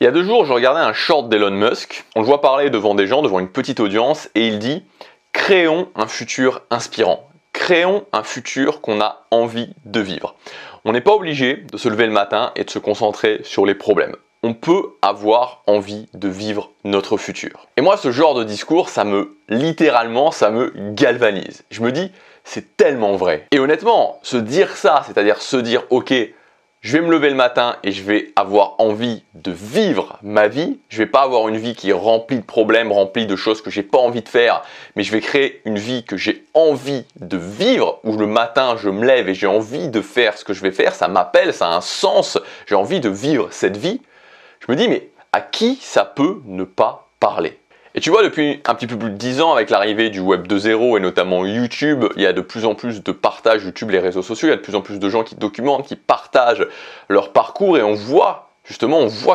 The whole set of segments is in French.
Il y a 2 jours, je regardais un short d'Elon Musk. On le voit parler devant des gens, devant une petite audience, et il dit « Créons un futur inspirant. Créons un futur qu'on a envie de vivre. » On n'est pas obligé de se lever le matin et de se concentrer sur les problèmes. On peut avoir envie de vivre notre futur. Et moi, ce genre de discours, littéralement, ça me galvanise. Je me dis, c'est tellement vrai. Et honnêtement, se dire ça, c'est-à-dire se dire, ok, je vais me lever le matin et je vais avoir envie de vivre ma vie. Je vais pas avoir une vie qui est remplie de problèmes, remplie de choses que j'ai pas envie de faire, mais je vais créer une vie que j'ai envie de vivre, où le matin je me lève et j'ai envie de faire ce que je vais faire, ça m'appelle, ça a un sens, j'ai envie de vivre cette vie. Je me dis, mais à qui ça peut ne pas parler ? Et tu vois, depuis un petit peu plus de 10 ans, avec l'arrivée du Web 2.0 et notamment YouTube, il y a de plus en plus de partage YouTube, les réseaux sociaux, il y a de plus en plus de gens qui documentent, qui partagent leur parcours et on voit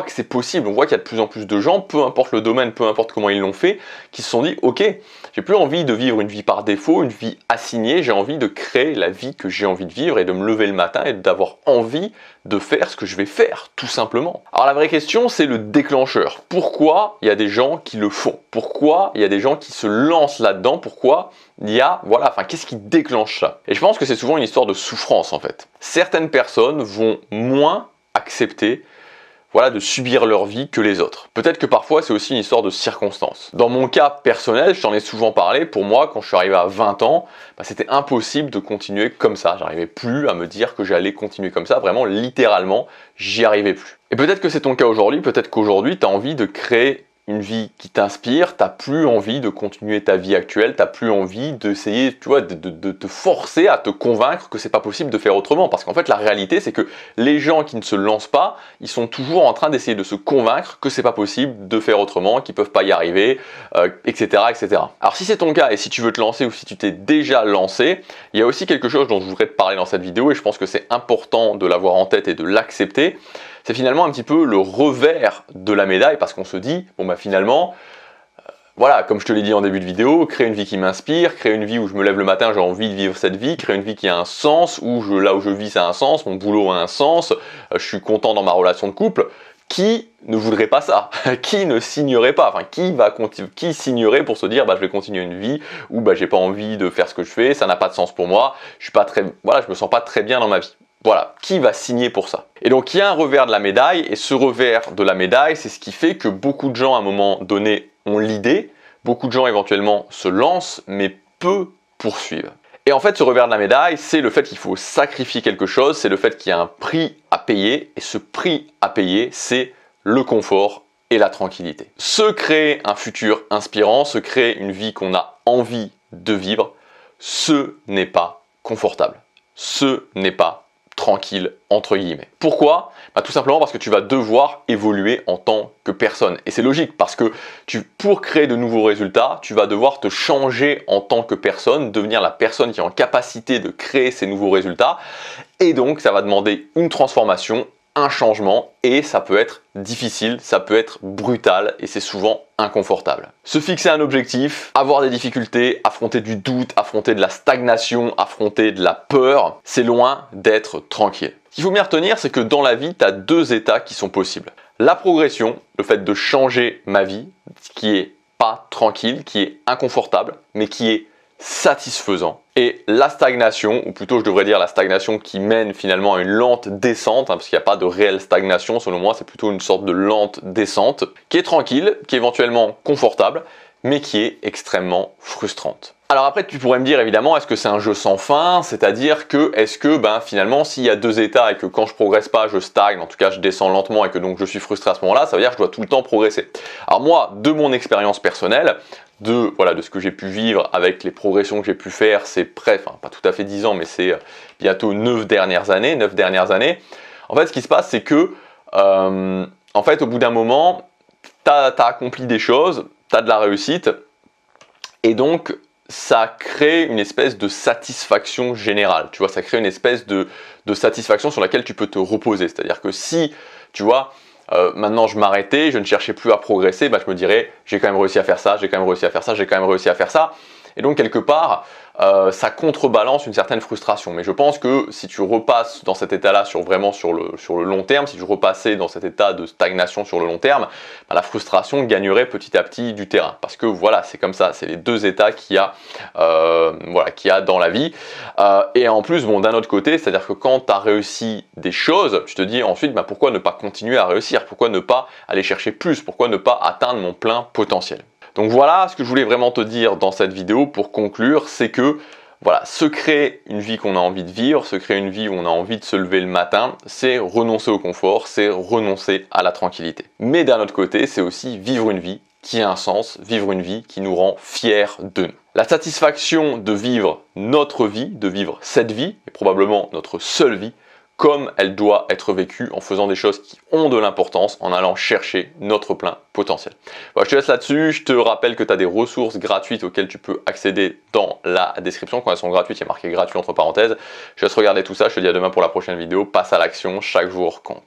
que c'est possible, on voit qu'il y a de plus en plus de gens, peu importe le domaine, peu importe comment ils l'ont fait, qui se sont dit, ok, j'ai plus envie de vivre une vie par défaut, une vie assignée, j'ai envie de créer la vie que j'ai envie de vivre et de me lever le matin et d'avoir envie de faire ce que je vais faire, tout simplement. Alors la vraie question, c'est le déclencheur. Pourquoi il y a des gens qui le font? Pourquoi il y a des gens qui se lancent là-dedans? Pourquoi qu'est-ce qui déclenche ça? Et je pense que c'est souvent une histoire de souffrance en fait. Certaines personnes vont moins accepter de subir leur vie que les autres. Peut-être que parfois c'est aussi une histoire de circonstances. Dans mon cas personnel, je t'en ai souvent parlé, pour moi quand je suis arrivé à 20 ans, c'était impossible de continuer comme ça. J'arrivais plus à me dire que j'allais continuer comme ça, vraiment littéralement, j'y arrivais plus. Et peut-être que c'est ton cas aujourd'hui, peut-être qu'aujourd'hui tu as envie de créer une vie qui t'inspire, t'as plus envie de continuer ta vie actuelle, t'as plus envie d'essayer, de te forcer à te convaincre que c'est pas possible de faire autrement. Parce qu'en fait, la réalité, c'est que les gens qui ne se lancent pas, ils sont toujours en train d'essayer de se convaincre que c'est pas possible de faire autrement, qu'ils peuvent pas y arriver, etc., etc. Alors si c'est ton cas et si tu veux te lancer ou si tu t'es déjà lancé, il y a aussi quelque chose dont je voudrais te parler dans cette vidéo et je pense que c'est important de l'avoir en tête et de l'accepter. C'est finalement un petit peu le revers de la médaille parce qu'on se dit, finalement, comme je te l'ai dit en début de vidéo, créer une vie qui m'inspire, créer une vie où je me lève le matin, j'ai envie de vivre cette vie, créer une vie qui a un sens, là où je vis ça a un sens, mon boulot a un sens, je suis content dans ma relation de couple. Qui ne voudrait pas ça? Qui ne signerait pas? Qui signerait pour se dire je vais continuer une vie où j'ai pas envie de faire ce que je fais, ça n'a pas de sens pour moi, je me sens pas très bien dans ma vie. Voilà, qui va signer pour ça? Et donc il y a un revers de la médaille, et ce revers de la médaille, c'est ce qui fait que beaucoup de gens à un moment donné ont l'idée, beaucoup de gens éventuellement se lancent, mais peu poursuivent. Et en fait, ce revers de la médaille, c'est le fait qu'il faut sacrifier quelque chose, c'est le fait qu'il y a un prix à payer, et ce prix à payer, c'est le confort et la tranquillité. Se créer un futur inspirant, se créer une vie qu'on a envie de vivre, ce n'est pas confortable. Ce n'est pas tranquille, entre guillemets. Pourquoi? Tout simplement parce que tu vas devoir évoluer en tant que personne. Et c'est logique parce que pour créer de nouveaux résultats, tu vas devoir te changer en tant que personne, devenir la personne qui est en capacité de créer ces nouveaux résultats. Et donc, ça va demander une transformation, un changement, et ça peut être difficile, ça peut être brutal, et c'est souvent inconfortable. Se fixer un objectif, avoir des difficultés, affronter du doute, affronter de la stagnation, affronter de la peur, c'est loin d'être tranquille. Ce qu'il faut bien retenir, c'est que dans la vie, tu as 2 états qui sont possibles. La progression, le fait de changer ma vie, qui est pas tranquille, qui est inconfortable, mais qui est satisfaisant. Et la stagnation, ou plutôt je devrais dire la stagnation qui mène finalement à une lente descente, parce qu'il n'y a pas de réelle stagnation selon moi, c'est plutôt une sorte de lente descente, qui est tranquille, qui est éventuellement confortable, mais qui est extrêmement frustrante. Alors après tu pourrais me dire évidemment, est-ce que c'est un jeu sans fin? C'est-à-dire que, finalement s'il y a 2 états et que quand je progresse pas je stagne, en tout cas je descends lentement et que donc je suis frustré à ce moment-là, ça veut dire que je dois tout le temps progresser. Alors moi, de mon expérience personnelle, de ce que j'ai pu vivre avec les progressions que j'ai pu faire, c'est pas tout à fait 10 ans, mais c'est bientôt 9 dernières années. En fait, ce qui se passe, c'est que, au bout d'un moment, t'as accompli des choses, t'as de la réussite, et donc, ça crée une espèce de satisfaction générale, tu vois, ça crée une espèce de satisfaction sur laquelle tu peux te reposer. C'est-à-dire que si, tu vois, maintenant je m'arrêtais, je ne cherchais plus à progresser, je me dirais j'ai quand même réussi à faire ça, j'ai quand même réussi à faire ça, j'ai quand même réussi à faire ça. Et donc quelque part, ça contrebalance une certaine frustration. Mais je pense que si tu repasses dans cet état-là sur le long terme, si tu repassais dans cet état de stagnation sur le long terme, bah, la frustration gagnerait petit à petit du terrain. Parce que voilà, c'est comme ça, c'est les deux états qu'il y a dans la vie. Et en plus, bon, d'un autre côté, c'est-à-dire que quand tu as réussi des choses, tu te dis ensuite, bah, pourquoi ne pas continuer à réussir? Pourquoi ne pas aller chercher plus? Pourquoi ne pas atteindre mon plein potentiel? Donc voilà ce que je voulais vraiment te dire dans cette vidéo pour conclure, c'est que voilà, se créer une vie qu'on a envie de vivre, se créer une vie où on a envie de se lever le matin, c'est renoncer au confort, c'est renoncer à la tranquillité. Mais d'un autre côté, c'est aussi vivre une vie qui a un sens, vivre une vie qui nous rend fiers de nous. La satisfaction de vivre notre vie, de vivre cette vie, et probablement notre seule vie, comme elle doit être vécue en faisant des choses qui ont de l'importance, en allant chercher notre plein potentiel. Voilà, je te laisse là-dessus, je te rappelle que tu as des ressources gratuites auxquelles tu peux accéder dans la description. Quand elles sont gratuites, il y a marqué gratuit entre parenthèses. Je te laisse regarder tout ça, je te dis à demain pour la prochaine vidéo. Passe à l'action, chaque jour compte.